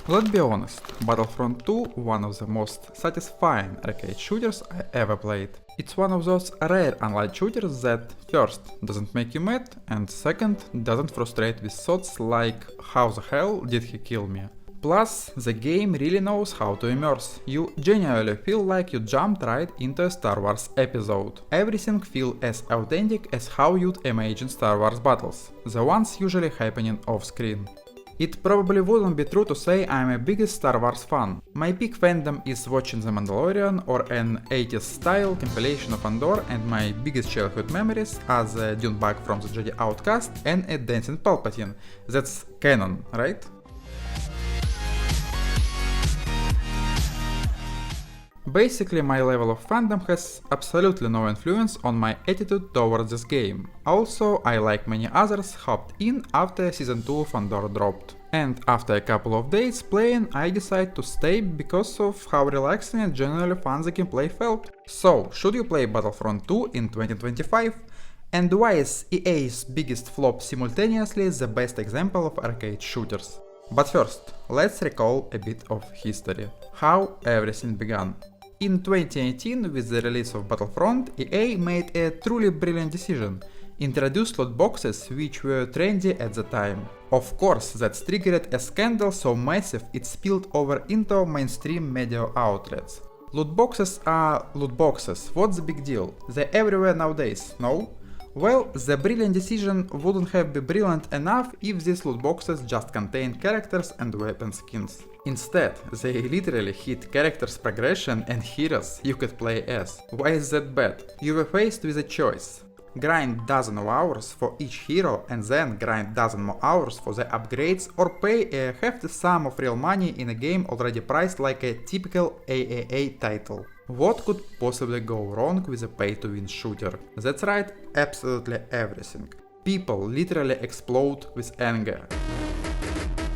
Let's be honest, Battlefront 2 one of the most satisfying arcade shooters I ever played. It's one of those rare online shooters that first doesn't make you mad and second doesn't frustrate with thoughts like how the hell did he kill me. Plus, the game really knows how to immerse. You genuinely feel like you jumped right into a Star Wars episode. Everything feels as authentic as how you'd imagine Star Wars battles, the ones usually happening off screen. It probably wouldn't be true to say I'm a biggest Star Wars fan. My peak fandom is watching The Mandalorian or an 80s style compilation of Andor, and my biggest childhood memories are the Dune bug from the Jedi Outcast and a dancing Palpatine. That's canon, right? Basically, my level of fandom has absolutely no influence on my attitude towards this game. Also, I like many others hopped in after Season 2 of Andor dropped. And after a couple of days playing, I decided to stay because of how relaxing and generally fun the gameplay felt. So, should you play Battlefront 2 in 2025? And why is EA's biggest flop simultaneously the best example of arcade shooters? But first, let's recall a bit of history. How everything began. In 2018, with the release of Battlefront, EA made a truly brilliant decision: introduce loot boxes which were trendy at the time. Of course, that triggered a scandal so massive it spilled over into mainstream media outlets. Loot boxes are loot boxes, what's the big deal? They're everywhere nowadays, no? Well, the brilliant decision wouldn't have been brilliant enough if these loot boxes just contained characters and weapon skins. Instead, they literally hid characters' progression and heroes you could play as. Why is that bad? You were faced with a choice. Grind dozen of hours for each hero and then grind dozen more hours for the upgrades, or pay a hefty sum of real money in a game already priced like a typical AAA title. What could possibly go wrong with a pay-to-win shooter? That's right, absolutely everything. People literally explode with anger.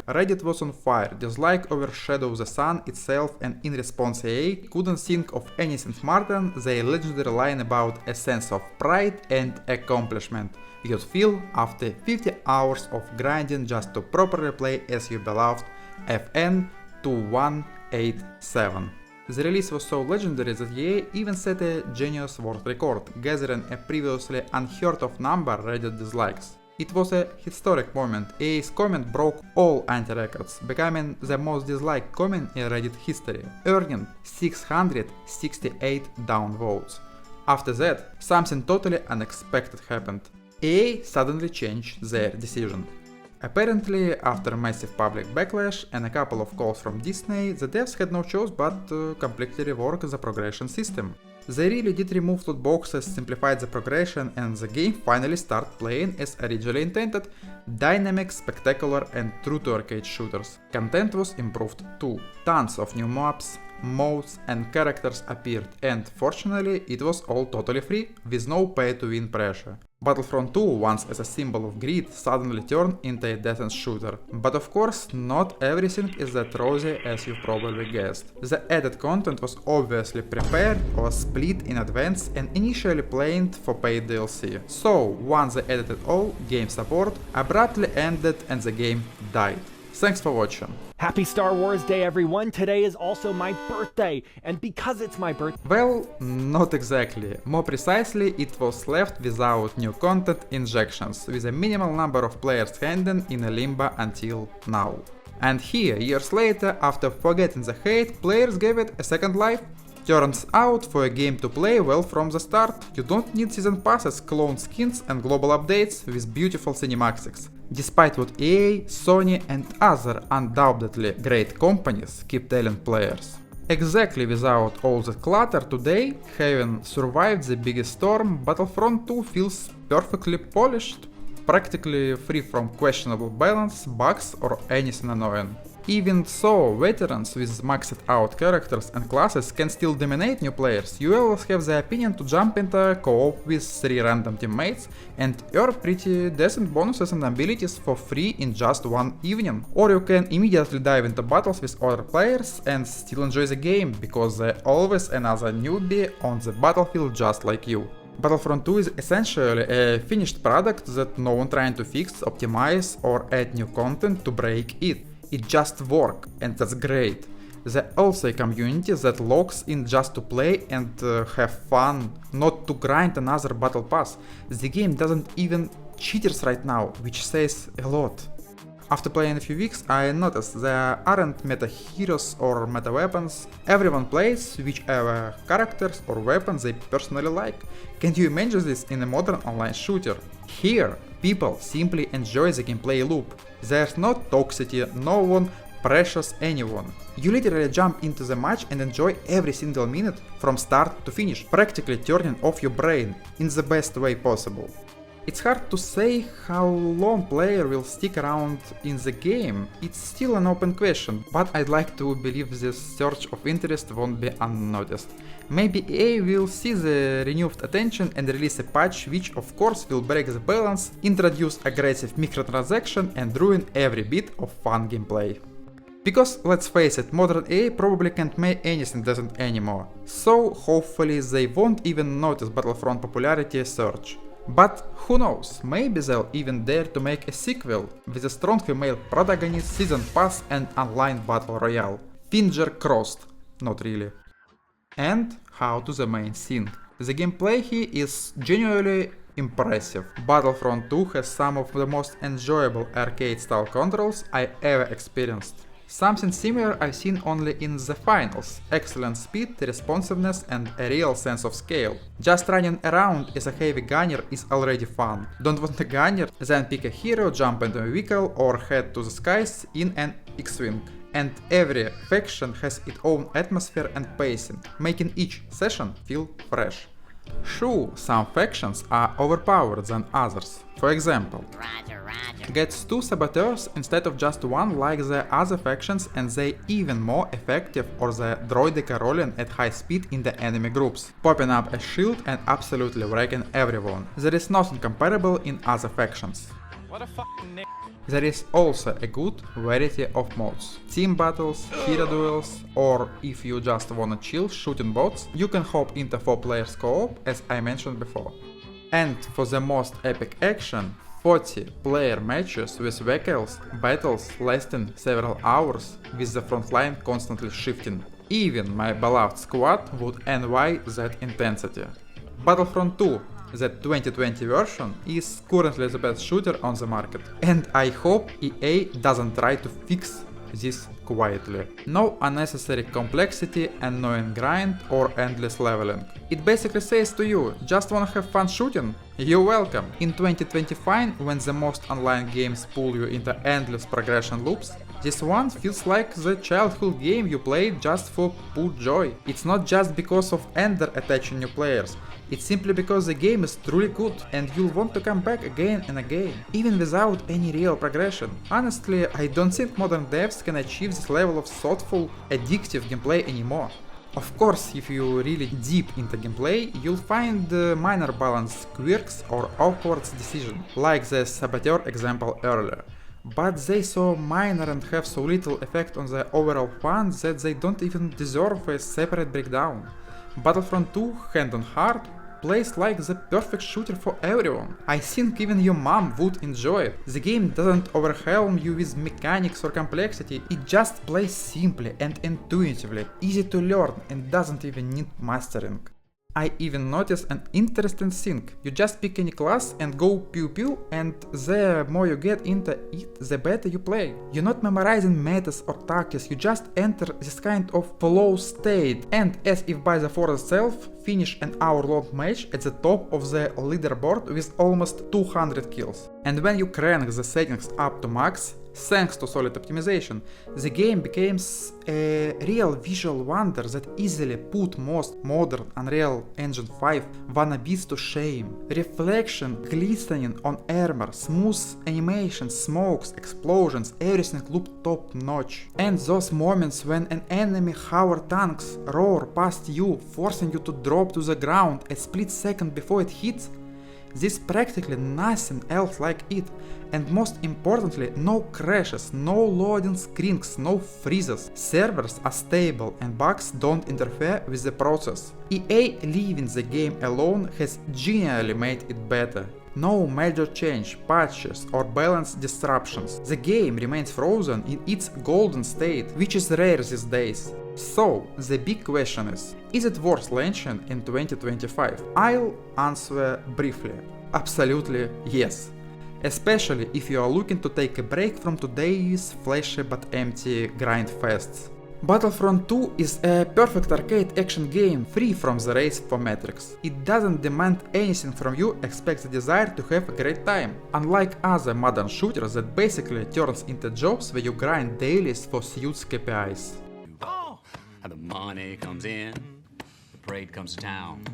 Reddit was on fire, dislike overshadowed the sun itself, and in response EA couldn't think of anything smarter than their legendary line about a sense of pride and accomplishment you'd feel after 50 hours of grinding just to properly play as your beloved FN 2187. The release was so legendary that EA even set a genius world record, gathering a previously unheard of number of Reddit dislikes. It was a historic moment. EA's comment broke all anti-records, becoming the most disliked comment in Reddit history, earning 668 downvotes. After that, something totally unexpected happened. EA suddenly changed their decision. Apparently, after massive public backlash and a couple of calls from Disney, the devs had no choice but to completely rework the progression system. They really did remove loot boxes, simplified the progression, and the game finally started playing as originally intended: dynamic, spectacular, and true to arcade shooters. Content was improved too. Tons of new maps, modes, and characters appeared, and fortunately it was all totally free, with no pay-to-win pressure. Battlefront 2, once as a symbol of greed, suddenly turned into a death shooter. But of course, not everything is that rosy as you probably guessed. The added content was obviously prepared or split in advance and initially planned for paid DLC. So, once they added it all, game support abruptly ended and the game died. Thanks for watching. Happy Star Wars Day, everyone! Today is also my birthday, and because it's my birthday... Well, not exactly. More precisely, it was left without new content injections, with a minimal number of players hanging in a limbo until now. And here, years later, after forgetting the hate, players gave it a second life. Turns out, for a game to play well from the start, you don't need season passes, clone skins and global updates with beautiful cinematics. Despite what EA, Sony and other undoubtedly great companies keep telling players. Exactly without all that clutter today, having survived the biggest storm, Battlefront 2 feels perfectly polished, practically free from questionable balance, bugs or anything annoying. Even so, veterans with maxed out characters and classes can still dominate new players. You always have the option to jump into co-op with 3 random teammates and earn pretty decent bonuses and abilities for free in just one evening. Or you can immediately dive into battles with other players and still enjoy the game, because there's always another newbie on the battlefield just like you. Battlefront 2 is essentially a finished product that no one trying to fix, optimize or add new content to break it. It just works, and that's great. There's also a community that logs in just to play and have fun, not to grind another battle pass. The game doesn't even cheaters right now, which says a lot. After playing a few weeks, I noticed there aren't meta heroes or meta weapons. Everyone plays whichever characters or weapons they personally like. Can you imagine this in a modern online shooter? Here, people simply enjoy the gameplay loop. There's no toxicity, no one pressures anyone. You literally jump into the match and enjoy every single minute from start to finish, practically turning off your brain in the best way possible. It's hard to say how long player will stick around in the game, it's still an open question, but I'd like to believe this surge of interest won't be unnoticed. Maybe EA will see the renewed attention and release a patch which of course will break the balance, introduce aggressive microtransaction and ruin every bit of fun gameplay. Because let's face it, modern EA probably can't make anything decent anymore, so hopefully they won't even notice Battlefront popularity surge. But who knows, maybe they'll even dare to make a sequel with a strong female protagonist, season pass and online battle royale. Finger crossed, not really. And how to the main thing. The gameplay here is genuinely impressive. Battlefront 2 has some of the most enjoyable arcade-style controls I ever experienced. Something similar I've seen only in the finals. Excellent speed, responsiveness and a real sense of scale. Just running around as a heavy gunner is already fun. Don't want a gunner? Then pick a hero, jump into a vehicle or head to the skies in an X-Wing. And every faction has its own atmosphere and pacing, making each session feel fresh. Sure, some factions are overpowered than others. For example, gets 2 saboteurs instead of just 1 like the other factions and they even more effective or the droidica rolling at high speed in the enemy groups, popping up a shield and absolutely wrecking everyone. There is nothing comparable in other factions. What a fucking There is also a good variety of modes. Team battles, hero duels, or if you just wanna chill shooting bots, you can hop into 4 players co-op as I mentioned before. And for the most epic action, 40 player matches with vehicles, battles lasting several hours with the frontline constantly shifting. Even my beloved squad would envy that intensity. Battlefront 2, the 2020 version, is currently the best shooter on the market, and I hope EA doesn't try to fix this quietly. No unnecessary complexity, annoying grind or endless leveling. It basically says to you, just wanna have fun shooting? You're welcome. In 2025, when the most online games pull you into endless progression loops, this one feels like the childhood game you played just for pure joy. It's not just because of Ender attaching new players, it's simply because the game is truly good and you'll want to come back again and again, even without any real progression. Honestly, I don't think modern devs can achieve this level of thoughtful, addictive gameplay anymore. Of course, if you really deep into gameplay, you'll find minor balance quirks or awkward decisions, like the saboteur example earlier. But they so minor and have so little effect on the overall fun that they don't even deserve a separate breakdown. Battlefront 2, hand on heart, plays like the perfect shooter for everyone. I think even your mom would enjoy it. The game doesn't overwhelm you with mechanics or complexity, it just plays simply and intuitively, easy to learn and doesn't even need mastering. I even noticed an interesting thing. You just pick any class and go pew pew, and the more you get into it, the better you play. You're not memorizing metas or tactics, you just enter this kind of flow state, and as if by the force itself, finish an hour-long match at the top of the leaderboard with almost 200 kills. And when you crank the settings up to max, thanks to solid optimization, the game becomes a real visual wonder that easily put most modern Unreal Engine 5 wannabes to shame. Reflection, glistening on armor, smooth animation, smokes, explosions, everything looked top notch. And those moments when an enemy hover tanks roar past you, forcing you to drop to the ground a split second before it hits, there's practically nothing else like it, and most importantly, no crashes, no loading screens, no freezes. Servers are stable and bugs don't interfere with the process. EA leaving the game alone has genially made it better. No major change, patches or balance disruptions. The game remains frozen in its golden state, which is rare these days. So, the big question is it worth launching in 2025? I'll answer briefly. Absolutely yes. Especially if you are looking to take a break from today's flashy but empty grind fests. Battlefront 2 is a perfect arcade action game free from the race for metrics. It doesn't demand anything from you except the desire to have a great time. Unlike other modern shooters that basically turns into jobs where you grind dailies for huge KPIs. Oh, and the money comes in, the parade comes to town.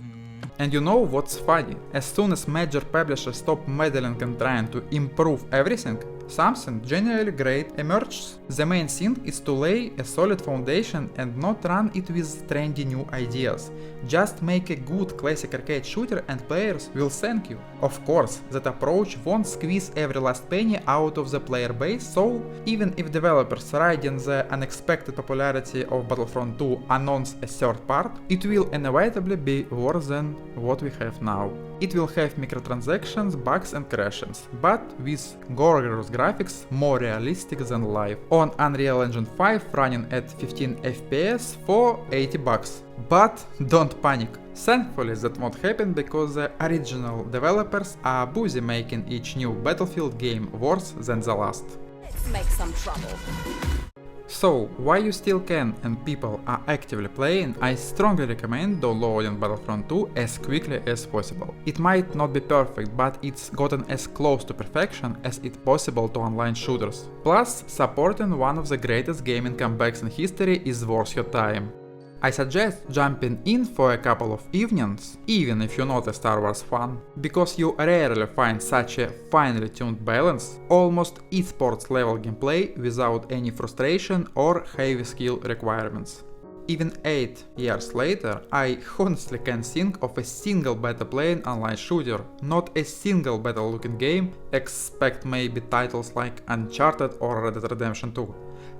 And you know what's funny? As soon as major publishers stop meddling and trying to improve everything, something genuinely great emerges. The main thing is to lay a solid foundation and not run it with trendy new ideas. Just make a good classic arcade shooter and players will thank you. Of course, that approach won't squeeze every last penny out of the player base, so even if developers riding the unexpected popularity of Battlefront 2 announce a third part, it will inevitably be worse than what we have now. It will have microtransactions, bugs and crashes, but with gorgeous graphics more realistic than life. On Unreal Engine 5 running at 15 FPS for $80. But don't panic. Thankfully that won't happen because the original developers are busy making each new Battlefield game worse than the last. Let's make some trouble. So, while you still can and people are actively playing, I strongly recommend downloading Battlefront 2 as quickly as possible. It might not be perfect, but it's gotten as close to perfection as it's possible to online shooters. Plus, supporting one of the greatest gaming comebacks in history is worth your time. I suggest jumping in for a couple of evenings, even if you're not a Star Wars fan, because you rarely find such a finely tuned balance, almost esports level gameplay without any frustration or heavy skill requirements. Even 8 years later, I honestly can't think of a single better playing online shooter, not a single better looking game, except maybe titles like Uncharted or Red Dead Redemption 2.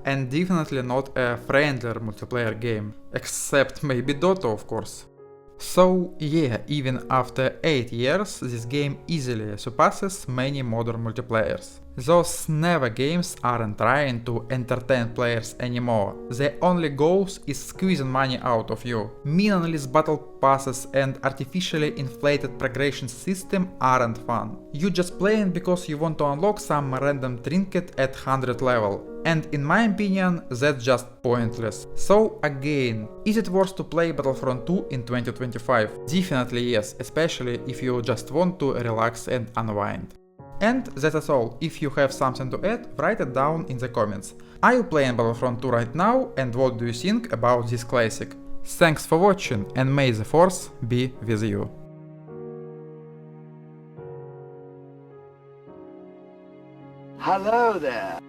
And definitely not a friendlier multiplayer game, except maybe Dota of course. So yeah, even after 8 years, this game easily surpasses many modern multiplayers. Those never games aren't trying to entertain players anymore, their only goals is squeezing money out of you. Meaningless battle passes and artificially inflated progression system aren't fun. You just playing because you want to unlock some random trinket at 100 level. And in my opinion, that's just pointless. So again, is it worth to play Battlefront 2 in 2025? Definitely yes, especially if you just want to relax and unwind. And that's all. If you have something to add, write it down in the comments. Are you playing Battlefront 2 right now and what do you think about this classic? Thanks for watching and may the force be with you. Hello there.